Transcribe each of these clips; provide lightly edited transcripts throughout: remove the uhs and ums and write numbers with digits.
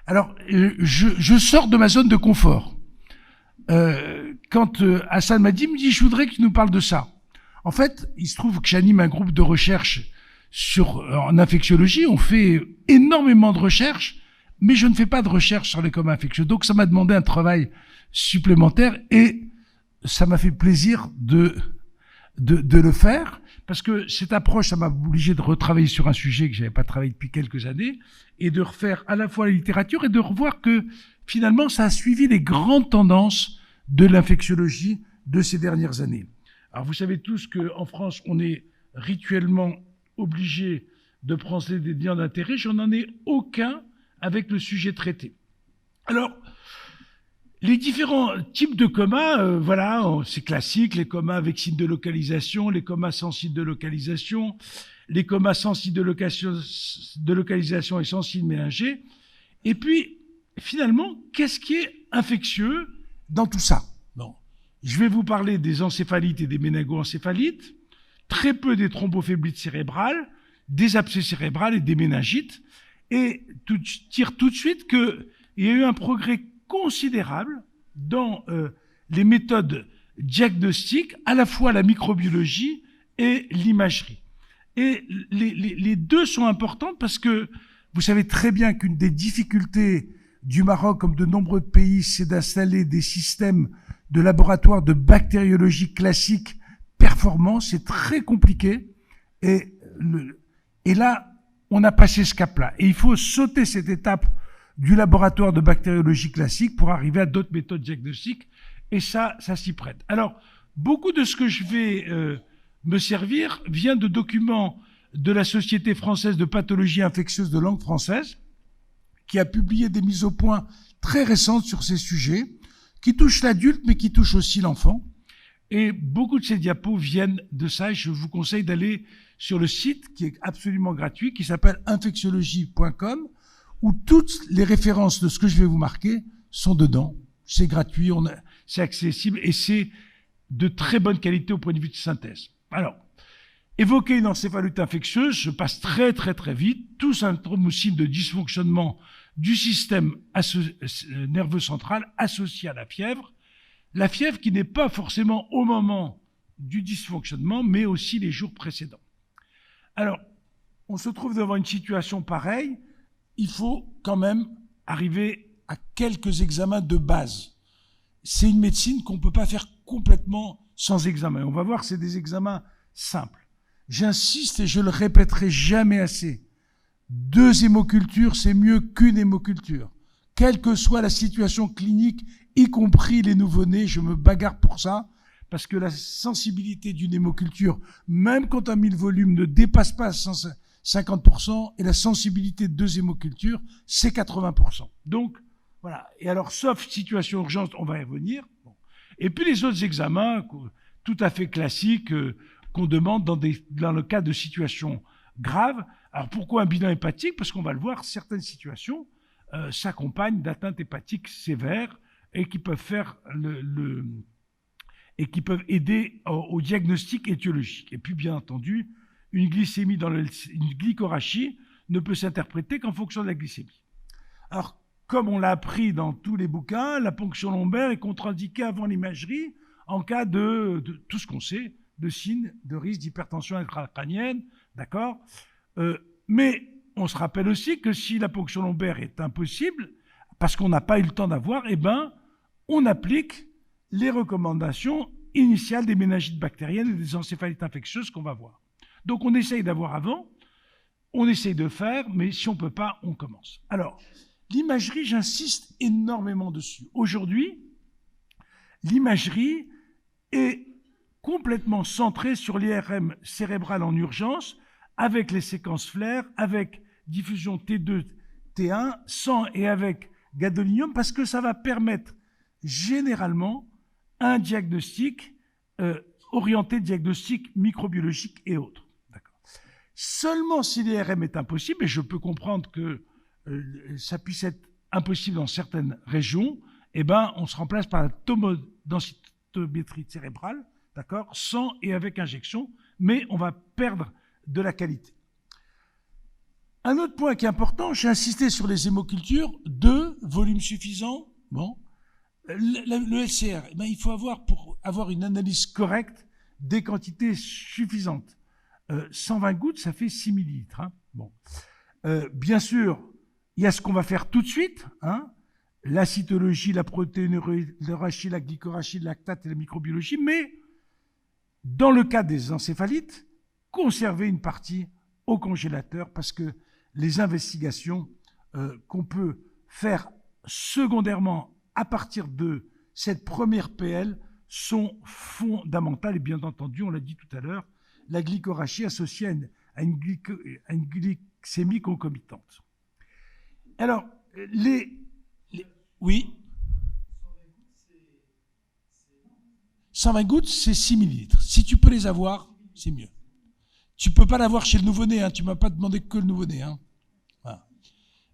Alors, je sors de ma zone de confort. Quand Hassan m'a dit, je voudrais que tu nous parles de ça. En fait, il se trouve que j'anime un groupe de recherche en infectiologie. On fait énormément de recherches, mais je ne fais pas de recherche sur les comas infectieux. Donc, ça m'a demandé un travail supplémentaire et ça m'a fait plaisir de le faire, parce que cette approche, ça m'a obligé de retravailler sur un sujet que j'avais pas travaillé depuis quelques années, et de refaire à la fois la littérature et de revoir que finalement ça a suivi les grandes tendances de l'infectiologie de ces dernières années. Alors vous savez tous qu'en France, on est rituellement obligé de prendre des liens d'intérêt. Je n'en ai aucun avec le sujet traité. Alors, les différents types de comas, voilà, c'est classique, les comas avec signe de localisation, les comas sans signe de localisation, les comas sans signe de localisation et sans signe mélangé. Et puis, finalement, qu'est-ce qui est infectieux dans tout ça? Bon, je vais vous parler des encéphalites et des méningoencéphalites, très peu des thrombophéblites cérébrales, des abcès cérébrales et des méningites, et dire tout de suite qu'il y a eu un progrès considérable dans les méthodes diagnostiques, à la fois la microbiologie et l'imagerie. Et les deux sont importantes parce que vous savez très bien qu'une des difficultés du Maroc, comme de nombreux pays, c'est d'installer des systèmes de laboratoire de bactériologie classique performants. C'est très compliqué. Et là, on a passé ce cap-là. Et il faut sauter cette étape du laboratoire de bactériologie classique pour arriver à d'autres méthodes diagnostiques, et ça s'y prête. Alors, beaucoup de ce que je vais me servir vient de documents de la Société française de pathologie infectieuse de langue française, qui a publié des mises au point très récentes sur ces sujets, qui touchent l'adulte, mais qui touchent aussi l'enfant. Et beaucoup de ces diapos viennent de ça, et je vous conseille d'aller sur le site, qui est absolument gratuit, qui s'appelle infectiologie.com, où toutes les références de ce que je vais vous marquer sont dedans. C'est gratuit, c'est accessible et c'est de très bonne qualité au point de vue de synthèse. Alors, évoquer une encéphalite infectieuse, je passe très vite, tout symptôme ou signe de dysfonctionnement du système nerveux central associé à la fièvre qui n'est pas forcément au moment du dysfonctionnement, mais aussi les jours précédents. Alors, on se trouve devant une situation pareille. Il faut quand même arriver à quelques examens de base. C'est une médecine qu'on ne peut pas faire complètement sans examen. On va voir, c'est des examens simples. J'insiste et je le répéterai jamais assez. 2 hémocultures, c'est mieux qu'une hémoculture. Quelle que soit la situation clinique, y compris les nouveau-nés, je me bagarre pour ça, parce que la sensibilité d'une hémoculture, même quand un 1000 volumes ne dépasse pas 50%, et la sensibilité de 2 hémocultures, c'est 80%. Donc, voilà. Et alors, sauf situation urgente, on va y revenir. Bon. Et puis les autres examens, tout à fait classiques, qu'on demande dans le cas de situations graves. Alors, pourquoi un bilan hépatique? Parce qu'on va le voir, certaines situations s'accompagnent d'atteintes hépatiques sévères et qui peuvent faire et qui peuvent aider au diagnostic étiologique. Et puis, bien entendu, une glycémie une glycorachie ne peut s'interpréter qu'en fonction de la glycémie. Alors, comme on l'a appris dans tous les bouquins, la ponction lombaire est contre-indiquée avant l'imagerie en cas de tout ce qu'on sait, de signes de risque d'hypertension intracrânienne, d'accord? Mais on se rappelle aussi que si la ponction lombaire est impossible, parce qu'on n'a pas eu le temps d'avoir, eh ben, on applique les recommandations initiales des méningites bactériennes et des encéphalites infectieuses qu'on va voir. Donc on essaye d'avoir avant, on essaye de faire, mais si on ne peut pas, on commence. Alors, l'imagerie, j'insiste énormément dessus. Aujourd'hui, l'imagerie est complètement centrée sur l'IRM cérébral en urgence, avec les séquences flair, avec diffusion T2, T1, sans et avec gadolinium, parce que ça va permettre généralement un diagnostic orienté diagnostic microbiologique et autres. Seulement si l'IRM est impossible, et je peux comprendre que ça puisse être impossible dans certaines régions, eh ben, on se remplace par la tomodensitométrie cérébrale, d'accord, sans et avec injection, mais on va perdre de la qualité. Un autre point qui est important, j'ai insisté sur les hémocultures, 2, volume suffisant. Bon. Le LCR, eh ben, il faut pour avoir une analyse correcte, des quantités suffisantes. 120 gouttes, ça fait 6 millilitres. Hein. Bon. Bien sûr, il y a ce qu'on va faire tout de suite, hein, la cytologie, la protéinorachie, la glycorachie, le lactate et la microbiologie, mais dans le cas des encéphalites, conserver une partie au congélateur parce que les investigations qu'on peut faire secondairement à partir de cette première PL sont fondamentales. Et bien entendu, on l'a dit tout à l'heure, la glycorachie associée à une glycémie concomitante. Alors, oui. 120 gouttes, c'est 6 millilitres. Si tu peux les avoir, c'est mieux. Tu ne peux pas l'avoir chez le nouveau-né, hein. Tu ne m'as pas demandé que le nouveau-né. Hein. Voilà.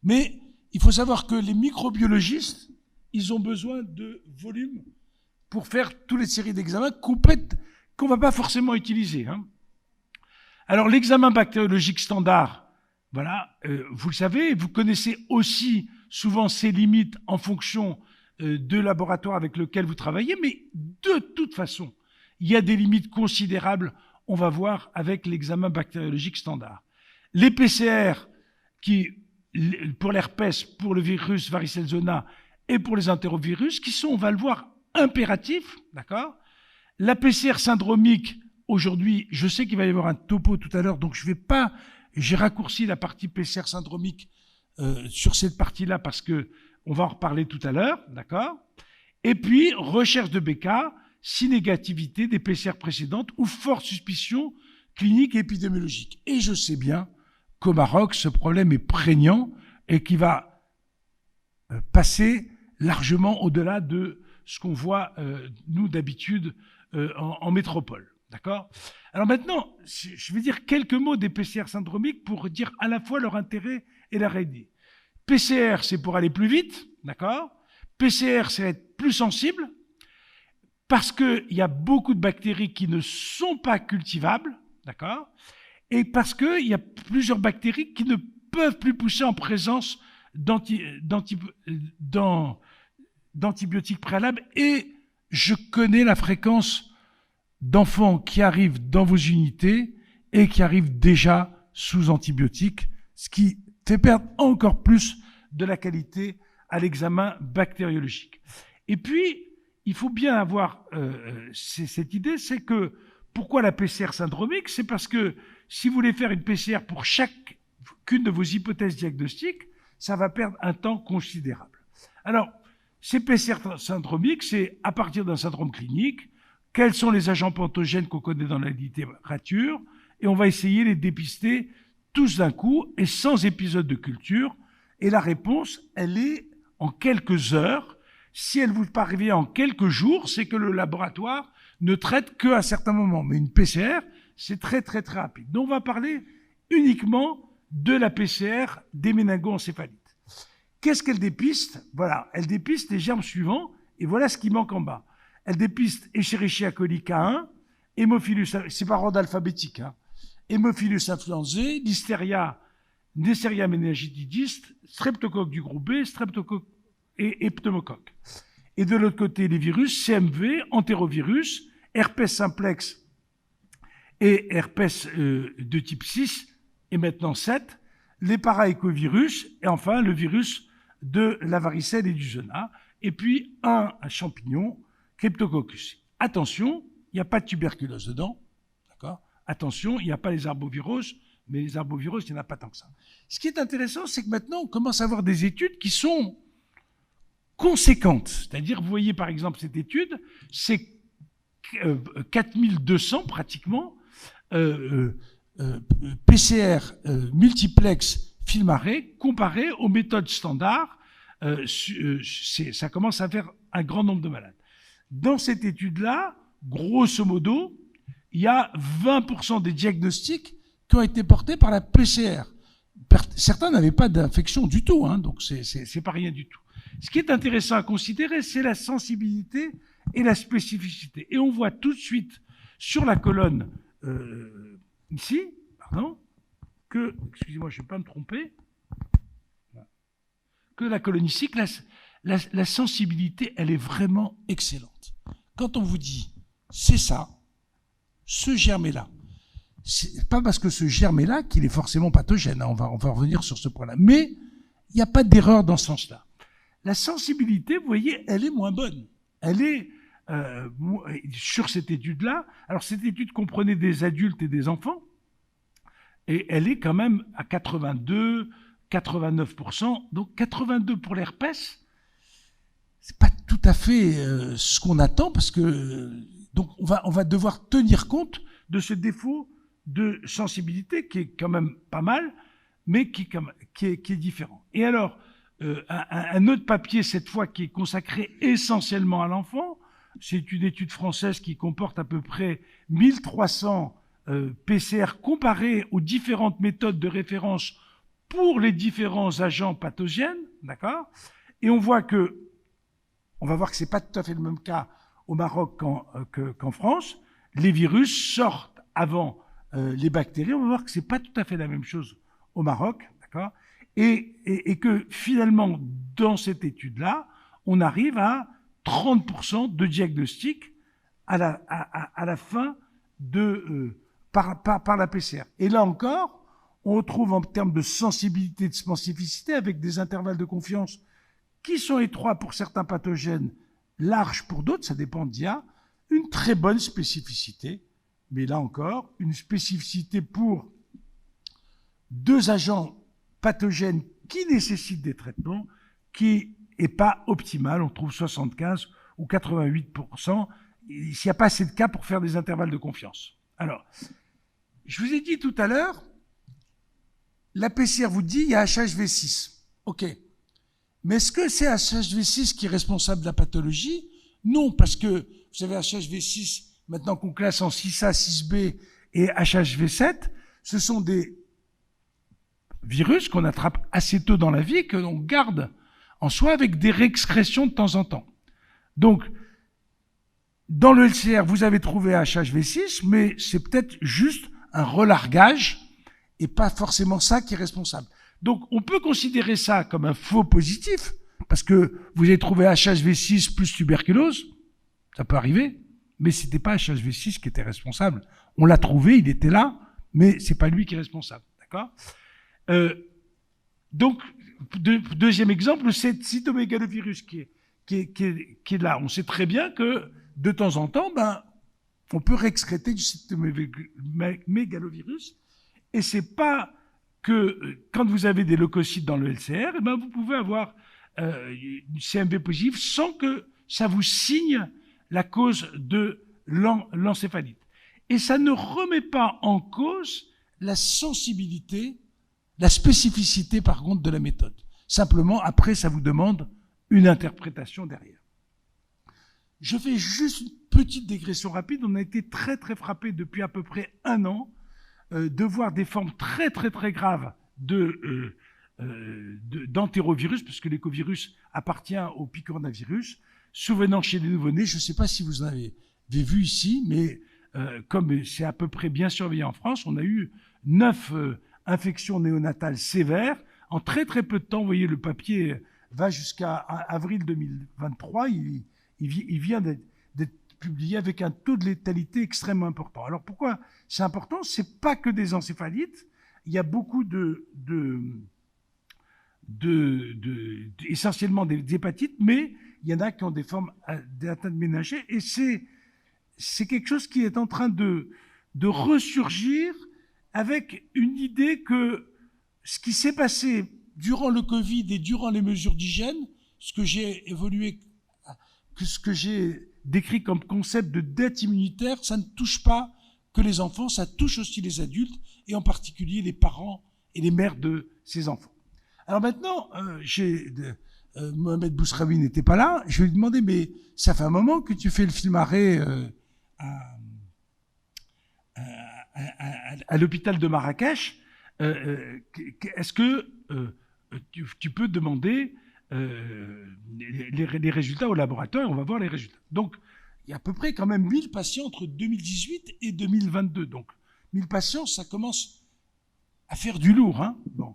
Mais il faut savoir que les microbiologistes, ils ont besoin de volume pour faire toutes les séries d'examens complètes qu'on ne va pas forcément utiliser. Hein. Alors, l'examen bactériologique standard, voilà, vous le savez, vous connaissez aussi souvent ses limites en fonction de laboratoire avec lequel vous travaillez, mais de toute façon, il y a des limites considérables, on va voir, avec l'examen bactériologique standard. Les PCR, pour l'herpès, pour le virus varicelle zona et pour les entérovirus, qui sont, on va le voir, impératifs, d'accord ? La PCR syndromique, aujourd'hui, je sais qu'il va y avoir un topo tout à l'heure, donc je ne vais pas, j'ai raccourci la partie PCR syndromique sur cette partie-là parce que on va en reparler tout à l'heure, d'accord ? Et puis, recherche de BK, si négativité des PCR précédentes ou forte suspicion clinique et épidémiologique. Et je sais bien qu'au Maroc, ce problème est prégnant et qui va passer largement au-delà de ce qu'on voit, nous, d'habitude, en métropole. D'accord ? Alors maintenant, je vais dire quelques mots des PCR syndromiques pour dire à la fois leur intérêt et leur aide. PCR, c'est pour aller plus vite, d'accord ? PCR, c'est être plus sensible, parce qu'il y a beaucoup de bactéries qui ne sont pas cultivables, d'accord ? Et parce qu'il y a plusieurs bactéries qui ne peuvent plus pousser en présence d'antibiotiques préalables. Et je connais la fréquence d'enfants qui arrivent dans vos unités et qui arrivent déjà sous antibiotiques, ce qui fait perdre encore plus de la qualité à l'examen bactériologique. Et puis, il faut bien avoir cette idée, c'est que pourquoi la PCR syndromique ? C'est parce que si vous voulez faire une PCR pour chacune de vos hypothèses diagnostiques, ça va perdre un temps considérable. Alors, ces PCR syndromiques, c'est à partir d'un syndrome clinique, quels sont les agents pathogènes qu'on connaît dans la littérature, et on va essayer de les dépister tous d'un coup et sans épisode de culture. Et la réponse, elle est en quelques heures. Si elle vous parvient en quelques jours, c'est que le laboratoire ne traite qu'à certains moments. Mais une PCR, c'est très, très, très rapide. Donc, on va parler uniquement de la PCR des méningoencéphalites. Qu'est-ce qu'elle dépiste ? Voilà, elle dépiste les germes suivants, et voilà ce qui manque en bas. Elle dépiste Escherichia coli K1, Haemophilus, c'est par ordre alphabétique, hein, Haemophilus influenzae, Listeria, Neisseria meningitidis, Streptocoque du groupe B, Streptocoque et pneumocoque. Et de l'autre côté, les virus, CMV, entérovirus, herpès simplex et herpès de type 6, et maintenant 7, les paraécovirus, et enfin le virus de la varicelle et du zona, et puis un champignon, Cryptococcus. Attention, il n'y a pas de tuberculose dedans, d'accord ? Attention, il n'y a pas les arboviroses, mais les arboviroses, il n'y en a pas tant que ça. Ce qui est intéressant, c'est que maintenant, on commence à avoir des études qui sont conséquentes. C'est-à-dire, vous voyez par exemple cette étude, c'est 4200 pratiquement, PCR multiplex filmaré comparé aux méthodes standards. Ça commence à faire un grand nombre de malades. Dans cette étude-là, grosso modo, il y a 20% des diagnostics qui ont été portés par la PCR. Certains n'avaient pas d'infection du tout, hein, donc c'est pas rien du tout. Ce qui est intéressant à considérer, c'est la sensibilité et la spécificité. Et on voit tout de suite sur la colonne ici, pardon, que, excusez-moi, je ne vais pas me tromper, que la colonistique, la sensibilité, elle est vraiment excellente. Quand on vous dit, c'est ça, ce germe-là, c'est pas parce que ce germe-là qu'il est forcément pathogène, hein, on va revenir sur ce point-là, mais il n'y a pas d'erreur dans ce sens-là. La sensibilité, vous voyez, elle est moins bonne. Elle est, sur cette étude-là, alors cette étude comprenait des adultes et des enfants, et elle est quand même à 82, 89%, donc 82 pour l'herpès, c'est pas tout à fait ce qu'on attend, parce que donc on va devoir tenir compte de ce défaut de sensibilité qui est quand même pas mal, mais qui est différent. Et alors, un autre papier, cette fois, qui est consacré essentiellement à l'enfant, c'est une étude française qui comporte à peu près 1300 PCR comparés aux différentes méthodes de référence pour les différents agents pathogènes, d'accord ? Et on va voir que c'est pas tout à fait le même cas au Maroc qu'en France. Les virus sortent avant les bactéries. On va voir que c'est pas tout à fait la même chose au Maroc, d'accord ? Et que finalement, dans cette étude-là, on arrive à 30% de diagnostic à la fin par la PCR. Et là encore, on retrouve en termes de sensibilité, de spécificité, avec des intervalles de confiance qui sont étroits pour certains pathogènes, larges pour d'autres, ça dépend d'IA, une très bonne spécificité, mais là encore, une spécificité pour 2 agents pathogènes qui nécessitent des traitements, qui n'est pas optimale, on trouve 75 ou 88%, s'il n'y a pas assez de cas pour faire des intervalles de confiance. Alors, je vous ai dit tout à l'heure, la PCR vous dit il y a HHV6. OK. Mais est-ce que c'est HHV6 qui est responsable de la pathologie? Non, parce que vous savez, HHV6, maintenant qu'on classe en 6A, 6B et HHV7, ce sont des virus qu'on attrape assez tôt dans la vie et que l'on garde en soi avec des réexcrétions de temps en temps. Donc, dans le LCR, vous avez trouvé HHV6, mais c'est peut-être juste un relargage et pas forcément ça qui est responsable. Donc, on peut considérer ça comme un faux positif, parce que vous avez trouvé HHV6 plus tuberculose, ça peut arriver, mais c'était pas HHV6 qui était responsable. On l'a trouvé, il était là, mais c'est pas lui qui est responsable, d'accord ? Donc, deuxième exemple, c'est le cytomégalovirus qui est là. On sait très bien que, de temps en temps, on peut réexcréter du cytomégalovirus, et c'est pas que quand vous avez des leucocytes dans le LCR, vous pouvez avoir une CMV positive sans que ça vous signe la cause de l'encéphalite. Et ça ne remet pas en cause la sensibilité, la spécificité par contre de la méthode. Simplement, après, ça vous demande une interprétation derrière. Je fais juste une petite dégression rapide. On a été très très frappés depuis à peu près 1 an de voir des formes très très très graves d'entérovirus, parce que l'écovirus appartient au picornavirus, survenant chez les nouveau-nés. Je ne sais pas si vous en avez vu ici, mais comme c'est à peu près bien surveillé en France, on a eu 9 infections néonatales sévères. En très très peu de temps, vous voyez, le papier va jusqu'à avril 2023, il vient d'être publié avec un taux de létalité extrêmement important. Alors pourquoi c'est important? C'est pas que des encéphalites, il y a beaucoup essentiellement des hépatites, mais il y en a qui ont des formes d'atteinte méningée, et c'est quelque chose qui est en train de ressurgir avec une idée que ce qui s'est passé durant le Covid et durant les mesures d'hygiène, ce que j'ai décrit comme concept de dette immunitaire, ça ne touche pas que les enfants, ça touche aussi les adultes, et en particulier les parents et les mères de ces enfants. Alors maintenant, Mohamed Bousraoui n'était pas là, je vais lui demander, mais ça fait un moment que tu fais le film arrêt à l'hôpital de Marrakech, est-ce que tu peux demander les résultats au laboratoire, et on va voir les résultats. Donc, il y a à peu près quand même 1000 patients entre 2018 et 2022. Donc, 1000 patients, ça commence à faire du lourd. Hein. Bon.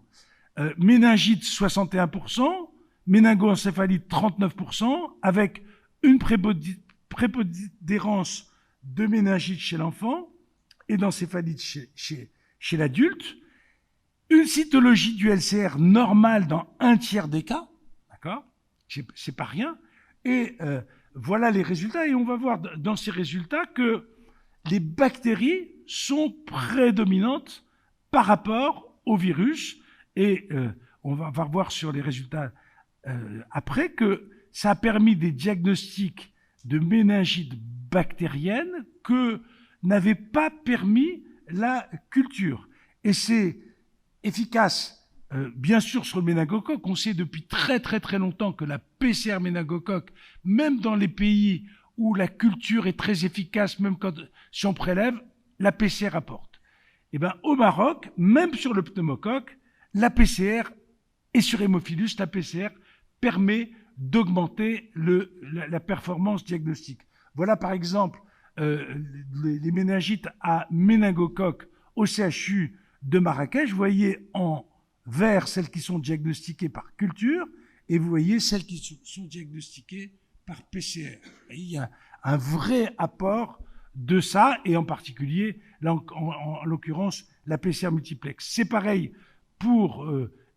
Méningite 61%, méningoencéphalite 39%, avec une prépondérance de méningite chez l'enfant et d'encéphalite chez l'adulte, une cytologie du LCR normale dans 1/3 des cas, d'accord, c'est pas rien, et voilà les résultats, et on va voir dans ces résultats que les bactéries sont prédominantes par rapport au virus, et on va voir sur les résultats après que ça a permis des diagnostics de méningite bactérienne que n'avait pas permis la culture. Et c'est efficace, bien sûr, sur le méningocoque. On sait depuis très très très longtemps que la PCR méningocoque, même dans les pays où la culture est très efficace, même si on prélève, la PCR apporte. Et bien au Maroc, même sur le pneumocoque, la PCR et sur Haemophilus, la PCR permet d'augmenter la performance diagnostique. Voilà par exemple les méningites à méningocoque au CHU de Marrakech. Vous voyez en vert celles qui sont diagnostiquées par culture et vous voyez celles qui sont diagnostiquées par PCR. Et il y a un vrai apport de ça, et en particulier, là, en l'occurrence, la PCR multiplex. C'est pareil pour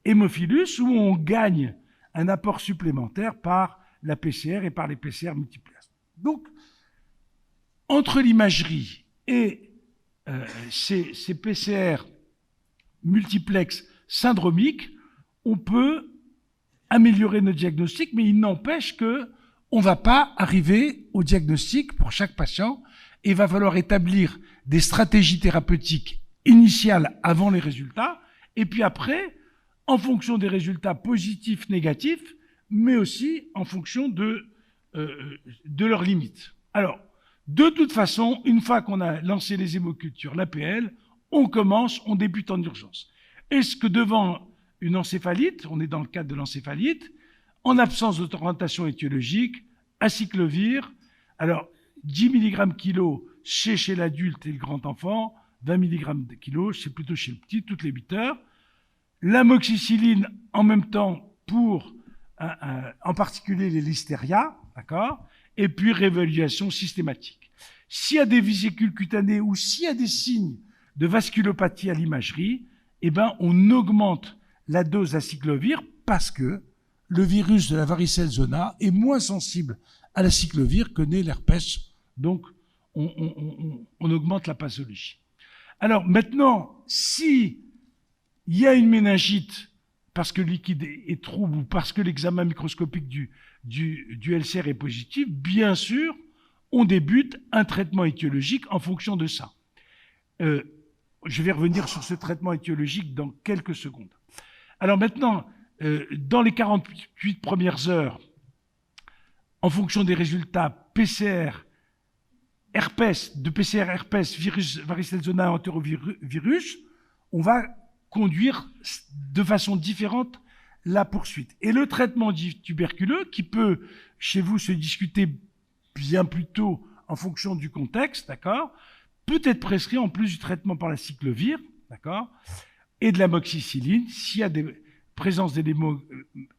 Haemophilus, où on gagne un apport supplémentaire par la PCR et par les PCR multiplex. Donc, entre l'imagerie et ces PCR multiplex syndromiques, on peut améliorer notre diagnostic, mais il n'empêche qu'on ne va pas arriver au diagnostic pour chaque patient, et il va falloir établir des stratégies thérapeutiques initiales avant les résultats, et puis après, en fonction des résultats positifs, négatifs, mais aussi en fonction de leurs limites. Alors, de toute façon, une fois qu'on a lancé les hémocultures, l'APL, on débute en urgence. Est-ce que devant une encéphalite, on est dans le cadre de l'encéphalite, en absence d'orientation étiologique, acyclovir, alors 10 mg kilo chez l'adulte et le grand enfant, 20 mg kilo, c'est plutôt chez le petit, toutes les 8 heures. L'amoxicilline en même temps pour, en particulier les listeria, d'accord, et puis réévaluation systématique. S'il y a des vésicules cutanées ou s'il y a des signes de vasculopathie à l'imagerie, eh ben, on augmente la dose d'acyclovir parce que le virus de la varicelle zona est moins sensible à l'acyclovir que n'est l'herpès. Donc, on augmente la pathologie. Alors maintenant, si il y a une méningite parce que le liquide est trouble ou parce que l'examen microscopique du LCR est positif, bien sûr, on débute un traitement étiologique en fonction de ça. Je vais revenir sur ce traitement étiologique dans quelques secondes. Alors maintenant, dans les 48 premières heures, en fonction des résultats PCR, herpès, virus varicelle zona, entérovirus, on va conduire de façon différente la poursuite. Et le traitement tuberculeux, qui peut, chez vous, se discuter bien plus tôt en fonction du contexte, d'accord, peut être prescrit en plus du traitement par la cyclovir, d'accord, et de l'amoxicilline, s'il y a des présences d'éléments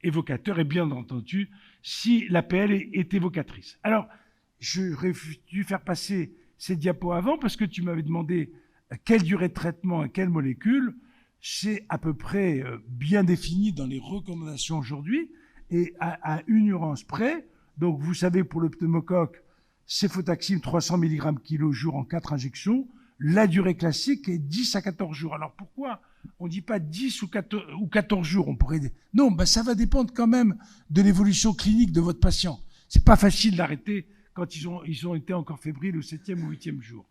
évocateurs, et bien entendu, si l'APL est évocatrice. Alors, j'aurais dû faire passer ces diapos avant, parce que tu m'avais demandé quelle durée de traitement et quelle molécule. C'est à peu près bien défini dans les recommandations aujourd'hui, et à une nuance près. Donc, vous savez, pour le pneumocoque, céfotaxime 300 mg kg jour en 4 injections. La durée classique est 10 à 14 jours. Alors, pourquoi on ne dit pas 10 ou 14 jours? On pourrait dire... Non, ben, ça va dépendre quand même de l'évolution clinique de votre patient. C'est pas facile d'arrêter quand ils ont été encore fébriles au 7e ou 8e jour.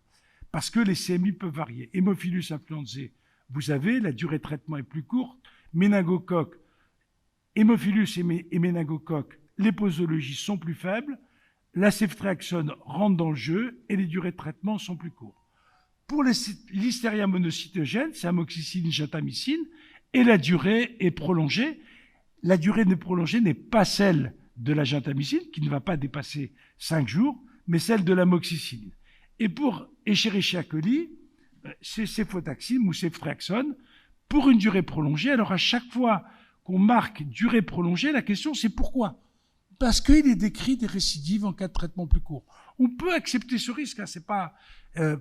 Parce que les CMI peuvent varier. Haemophilus influenzae, vous savez, la durée de traitement est plus courte. Méningocoque, Haemophilus et méningocoque, les posologies sont plus faibles. La céphtriaxone rentre dans le jeu et les durées de traitement sont plus courtes. Pour les listeria monocytogènes, c'est amoxicilline, gentamicine, et la durée est prolongée. La durée prolongée n'est pas celle de la gentamicine, qui ne va pas dépasser 5 jours, mais celle de l'amoxicilline. Et pour Escherichia coli, c'est céfotaxime ou céphtriaxone pour une durée prolongée. Alors à chaque fois qu'on marque durée prolongée, la question c'est pourquoi? Parce qu'il est décrit des récidives en cas de traitement plus court. On peut accepter ce risque. Hein, c'est pas,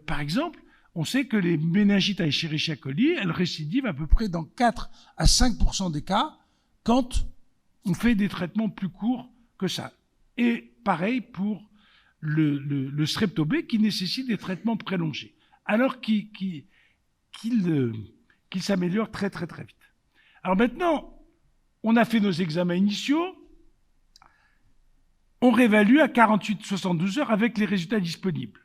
par exemple, on sait que les méningites à Escherichia coli, elles récidivent à peu près dans 4 à 5% des cas quand on fait des traitements plus courts que ça. Et pareil pour le streptobé qui nécessite des traitements prolongés, alors qu'il s'améliore très très très vite. Alors maintenant, on a fait nos examens initiaux, on réévalue à 48-72 heures avec les résultats disponibles.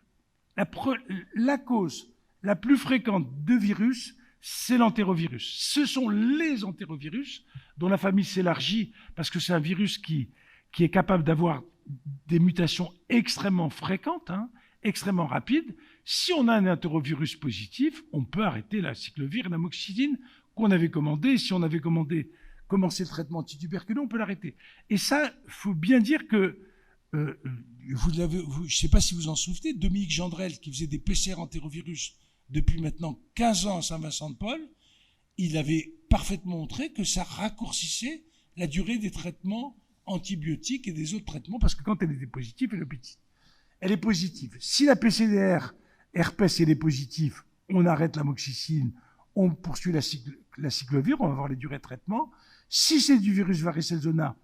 La cause la plus fréquente de virus, c'est l'entérovirus. Ce sont les entérovirus dont la famille s'élargit parce que c'est un virus qui est capable d'avoir des mutations extrêmement fréquentes, hein, extrêmement rapides. Si on a un entérovirus positif, on peut arrêter la cyclovir et l'amoxicilline qu'on avait commandé. Si on avait commencé le traitement antituberculeux, on peut l'arrêter. Et ça, il faut bien dire que, je ne sais pas si vous en souvenez, Dominique Gendrel, qui faisait des PCR entérovirus depuis maintenant 15 ans à Saint-Vincent-de-Paul, il avait parfaitement montré que ça raccourcissait la durée des traitements antibiotiques et des autres traitements, parce que quand elle était positive, elle est positive. Si la PCDR herpès elle est positive, on arrête l'amoxicilline, on poursuit la cyclovir, on va voir les durées de traitement. Si c'est du virus varicelle zona,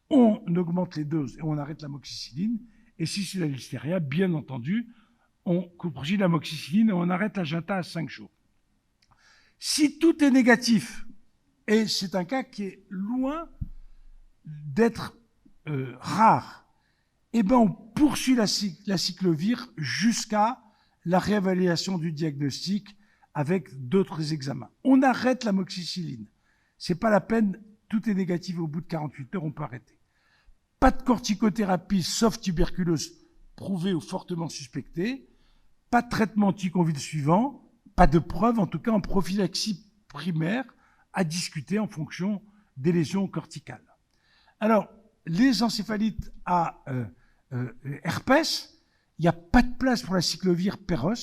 on augmente les doses et on arrête l'amoxicilline. Et si c'est la listeria, bien entendu, on poursuit l'amoxicilline et on arrête la Ginta à 5 jours. Si tout est négatif, et c'est un cas qui est loin d'être rare, eh ben on poursuit la cyclovir jusqu'à la réévaluation du diagnostic avec d'autres examens. On arrête l'amoxicilline. C'est pas la peine, tout est négatif au bout de 48 heures, on peut arrêter. Pas de corticothérapie, sauf tuberculose prouvée ou fortement suspectée. Pas de traitement anticonvide suivant. Pas de preuve, en tout cas en prophylaxie primaire, à discuter en fonction des lésions corticales. Alors, les encéphalites à herpès, il n'y a pas de place pour la cyclovir Perros.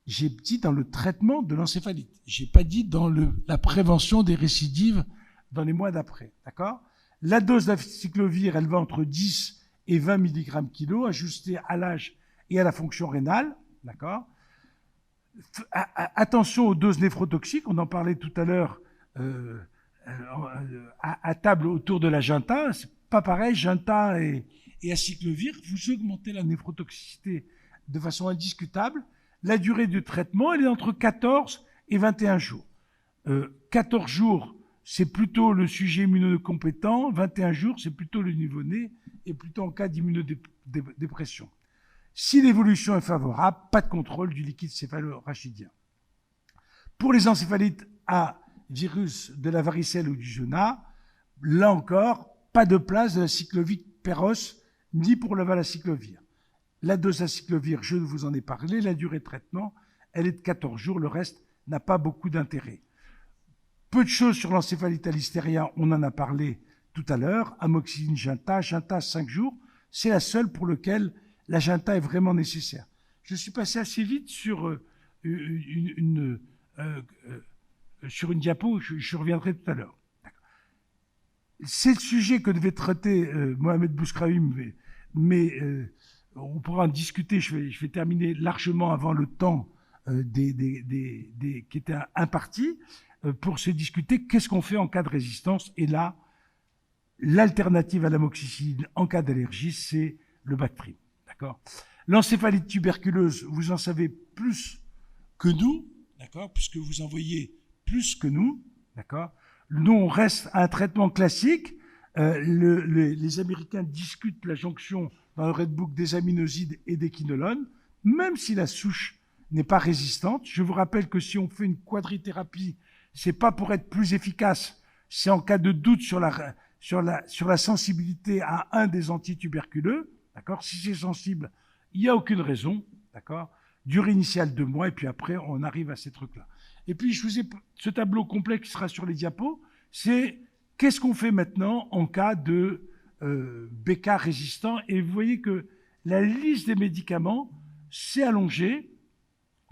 J'ai dit dans le traitement de l'encéphalite. J'ai pas dit dans la prévention des récidives dans les mois d'après. D'accord? La dose de la cyclovir, elle va entre 10 et 20 mg kg, ajustée à l'âge et à la fonction rénale. D'accord? Attention aux doses néphrotoxiques, on en parlait tout à l'heure à table autour de la Ginta. C'est pas pareil, Ginta et acyclovir, vous augmentez la néphrotoxicité de façon indiscutable. La durée du traitement, elle est entre 14 et 21 jours. 14 jours, c'est plutôt le sujet immunocompétent, 21 jours, c'est plutôt le nouveau-né, et plutôt en cas d'immunodépression. Si l'évolution est favorable, pas de contrôle du liquide céphalorachidien. Pour les encéphalites à virus de la varicelle ou du zona, là encore, pas de place de la cyclovir Perros, ni pour la valacyclovir. La dose acyclovir, je vous en ai parlé, la durée de traitement, elle est de 14 jours, le reste n'a pas beaucoup d'intérêt. Peu de choses sur l'encéphalite à listeria, on en a parlé tout à l'heure, amoxicilline Ginta 5 jours, c'est la seule pour laquelle la Ginta est vraiment nécessaire. Je suis passé assez vite sur une diapo, je reviendrai tout à l'heure. C'est le sujet que devait traiter Mohamed Bouskraoui, mais on pourra en discuter, je vais terminer largement avant le temps qui était imparti, pour se discuter qu'est-ce qu'on fait en cas de résistance. Et là, l'alternative à l'amoxicilline en cas d'allergie, c'est le Bactrim. D'accord ? L'encéphalite tuberculeuse, vous en savez plus que nous, d'accord, puisque vous en voyez plus que nous, d'accord. Nous, on reste à un traitement classique. Les Américains discutent la jonction dans le Red Book des aminosides et des quinolones, même si la souche n'est pas résistante. Je vous rappelle que si on fait une quadrithérapie, c'est pas pour être plus efficace, c'est en cas de doute sur la sensibilité à un des antituberculeux, d'accord. Si c'est sensible, il n'y a aucune raison, d'accord. Durée initiale 2 mois, et puis après, on arrive à ces trucs-là. Et puis, je vous ai ce tableau complet qui sera sur les diapos, c'est qu'est-ce qu'on fait maintenant en cas de BK résistant. Et vous voyez que la liste des médicaments s'est allongée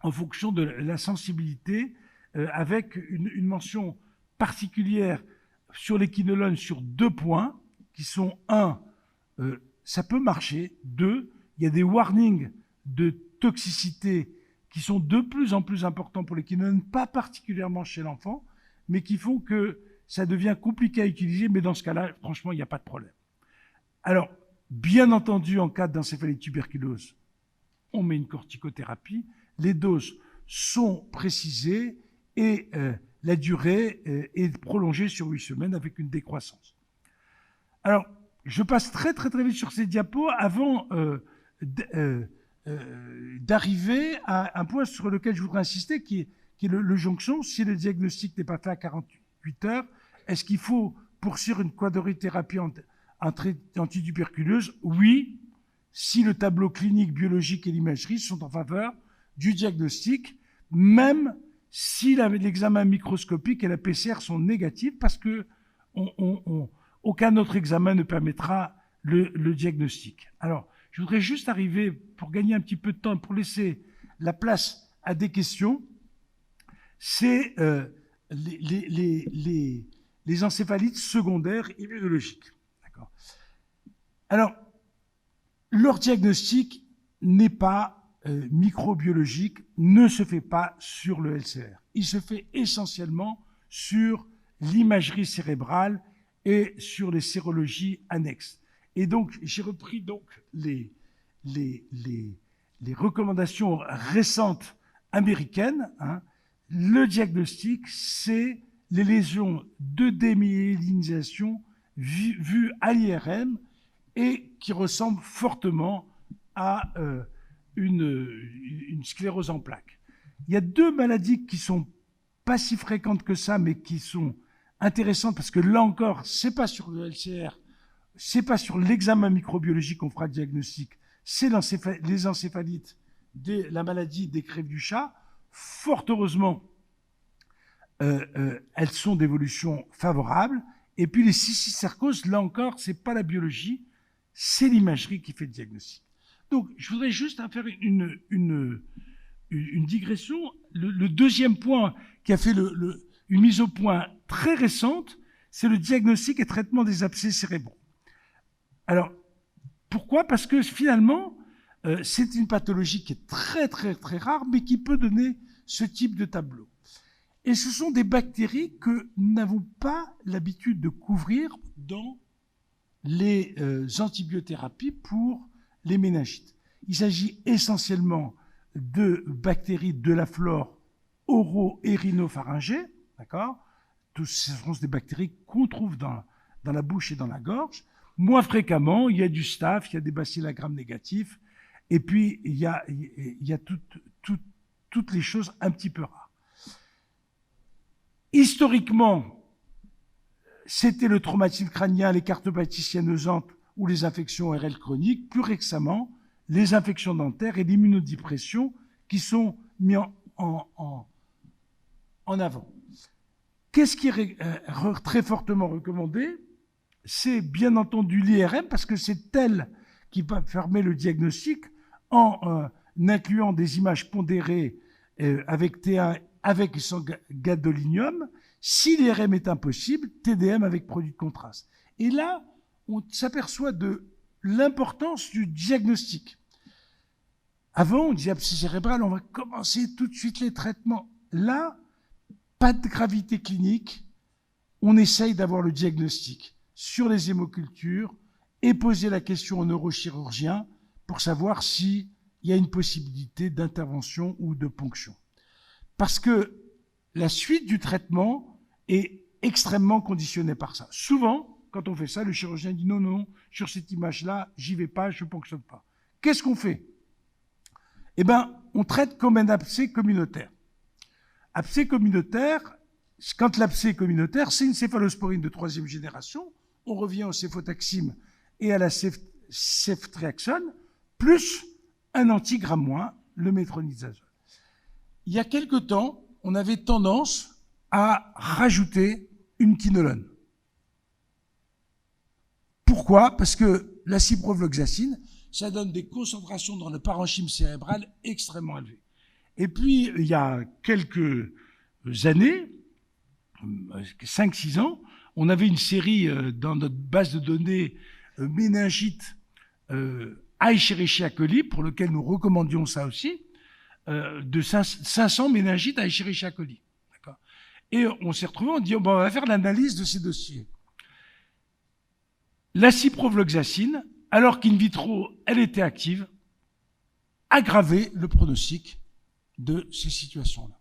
en fonction de la sensibilité avec une mention particulière sur les quinolones sur 2 points, qui sont 1, ça peut marcher, 2, il y a des warnings de toxicité qui sont de plus en plus importants pour les quinolones, pas particulièrement chez l'enfant, mais qui font que ça devient compliqué à utiliser, mais dans ce cas-là, franchement, il n'y a pas de problème. Alors, bien entendu, en cas d'encéphalite tuberculose, on met une corticothérapie, les doses sont précisées et la durée est prolongée sur 8 semaines avec une décroissance. Alors, je passe très vite sur ces diapos avant d'arriver à un point sur lequel je voudrais insister, qui est le jonction. Si le diagnostic n'est pas fait à 48 heures, est-ce qu'il faut poursuivre une quadrithérapie antituberculeuse? Oui, si le tableau clinique, biologique et l'imagerie sont en faveur du diagnostic, même si l'examen microscopique et la PCR sont négatifs, parce que aucun autre examen ne permettra le diagnostic. Alors, je voudrais juste arriver, pour gagner un petit peu de temps, pour laisser la place à des questions, c'est les encéphalites secondaires immunologiques. D'accord. Alors, leur diagnostic n'est pas microbiologique, ne se fait pas sur le LCR. Il se fait essentiellement sur l'imagerie cérébrale et sur les sérologies annexes. Et donc, j'ai repris donc les recommandations récentes américaines. Hein. Le diagnostic, c'est les lésions de démyélinisation vues à l'IRM et qui ressemblent fortement à une sclérose en plaques. Il y a 2 maladies qui sont pas si fréquentes que ça, mais qui sont intéressantes parce que là encore, c'est pas sur le LCR, c'est pas sur l'examen microbiologique qu'on fera le diagnostic, c'est les encéphalites, la maladie des crèves du chat. Fort heureusement, elles sont d'évolution favorable. Et puis les cysticercoses, là encore, c'est pas la biologie, c'est l'imagerie qui fait le diagnostic. Donc, je voudrais juste faire une digression. Le deuxième point qui a fait une mise au point très récente, c'est le diagnostic et traitement des abcès cérébraux. Alors, pourquoi? Parce que finalement, c'est une pathologie qui est très rare, mais qui peut donner ce type de tableau. Et ce sont des bactéries que nous n'avons pas l'habitude de couvrir dans les antibiothérapies pour les méningites. Il s'agit essentiellement de bactéries de la flore oro-hérinopharyngée, d'accord? Ce sont des bactéries qu'on trouve dans la bouche et dans la gorge. Moins fréquemment, il y a du staph, il y a des bacilles gram négatifs, et puis il y a toutes les choses un petit peu rares. Historiquement, c'était le traumatisme crânien, les cardiopathies cyaneusantes ou les infections ORL chroniques. Plus récemment, les infections dentaires et l'immunodépression qui sont mis en avant. Qu'est-ce qui est très fortement recommandé? C'est bien entendu l'IRM, parce que c'est elle qui va permettre le diagnostic en incluant des images pondérées avec T1 avec et sans gadolinium. Si l'IRM est impossible, TDM avec produit de contraste. Et là, on s'aperçoit de l'importance du diagnostic. Avant, on disait abcès cérébral, on va commencer tout de suite les traitements. Là, pas de gravité clinique, on essaye d'avoir le diagnostic sur les hémocultures et poser la question au neurochirurgien pour savoir s'il y a une possibilité d'intervention ou de ponction. Parce que la suite du traitement est extrêmement conditionnée par ça. Souvent, quand on fait ça, le chirurgien dit non, sur cette image-là, j'y vais pas, je ne ponctionne pas. Qu'est-ce qu'on fait? Eh bien, on traite comme un abcès communautaire. Abcès communautaire, quand l'abcès est communautaire, c'est une céphalosporine de 3e génération. On revient au céphotaxime et à la ceftriaxone, plus un antigramme moins, le métronidazole. Il y a quelque temps, on avait tendance à rajouter une quinolone. Pourquoi? Parce que la ciprofloxacine, ça donne des concentrations dans le parenchyme cérébral extrêmement élevées. Et puis, il y a quelques années, 5-6 ans, on avait une série dans notre base de données méningite Escherichia coli, pour lequel nous recommandions ça aussi, de 500 méningites à Escherichia coli. Et on s'est retrouvé, on dit, bon, on va faire l'analyse de ces dossiers. La ciprofloxacine, alors qu'in vitro, elle était active, aggravait le pronostic de ces situations-là.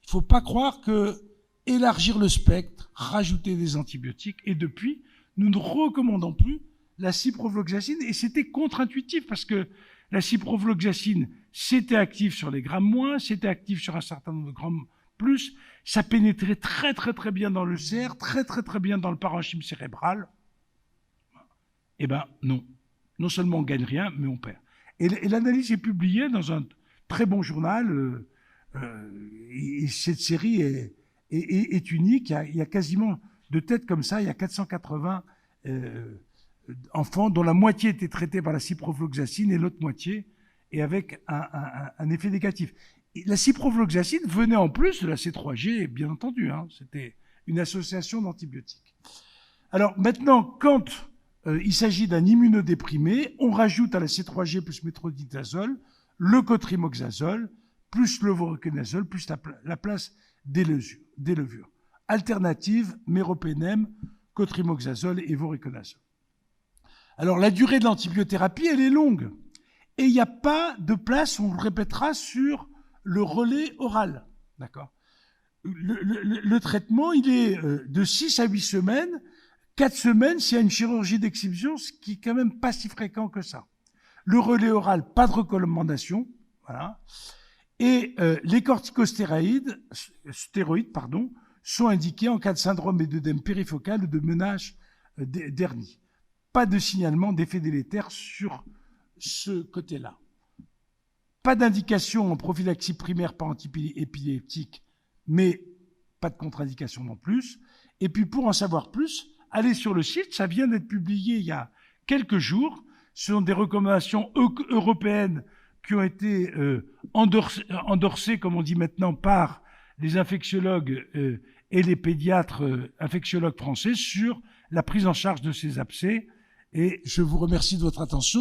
Il ne faut pas croire que élargir le spectre, rajouter des antibiotiques, et depuis, nous ne recommandons plus la ciprofloxacine, et c'était contre-intuitif, parce que la ciprofloxacine, c'était actif sur les grammes moins, c'était actif sur un certain nombre de grammes plus, ça pénétrait très très très bien dans le cerf, très très très bien dans le parenchyme cérébral. Eh ben non. Non seulement on gagne rien, mais on perd. Et l'analyse est publiée dans un très bon journal, et cette série est unique. Il y a quasiment, de tête comme ça, il y a 480 enfants dont la moitié était traitée par la ciprofloxacine et l'autre moitié et avec un effet négatif. Et la ciprofloxacine venait en plus de la C3G, bien entendu. C'était une association d'antibiotiques. Alors maintenant, quand il s'agit d'un immunodéprimé, on rajoute à la C3G plus métronidazole le cotrimoxazole plus le voriconazole plus la place des levures. Alternative, méropenem, cotrimoxazole et voriconazole. Alors la durée de l'antibiothérapie, elle est longue. Et il n'y a pas de place, on le répétera, sur le relais oral. D'accord ? Le traitement, il est de 6 à 8 semaines, 4 semaines s'il y a une chirurgie d'excision, ce qui est quand même pas si fréquent que ça. Le relais oral, pas de recommandation. Voilà. Et les corticostéroïdes sont indiqués en cas de syndrome et d'œdème périfocal ou de menace d'hernie. Pas de signalement d'effet délétère sur ce côté-là. Pas d'indication en prophylaxie primaire par antiépileptique, mais pas de contre-indication non plus. Et puis pour en savoir plus, allez sur le site, ça vient d'être publié il y a quelques jours. Ce sont des recommandations européennes qui ont été endorsées, comme on dit maintenant, par les infectiologues et les pédiatres infectiologues français sur la prise en charge de ces abcès. Et je vous remercie de votre attention.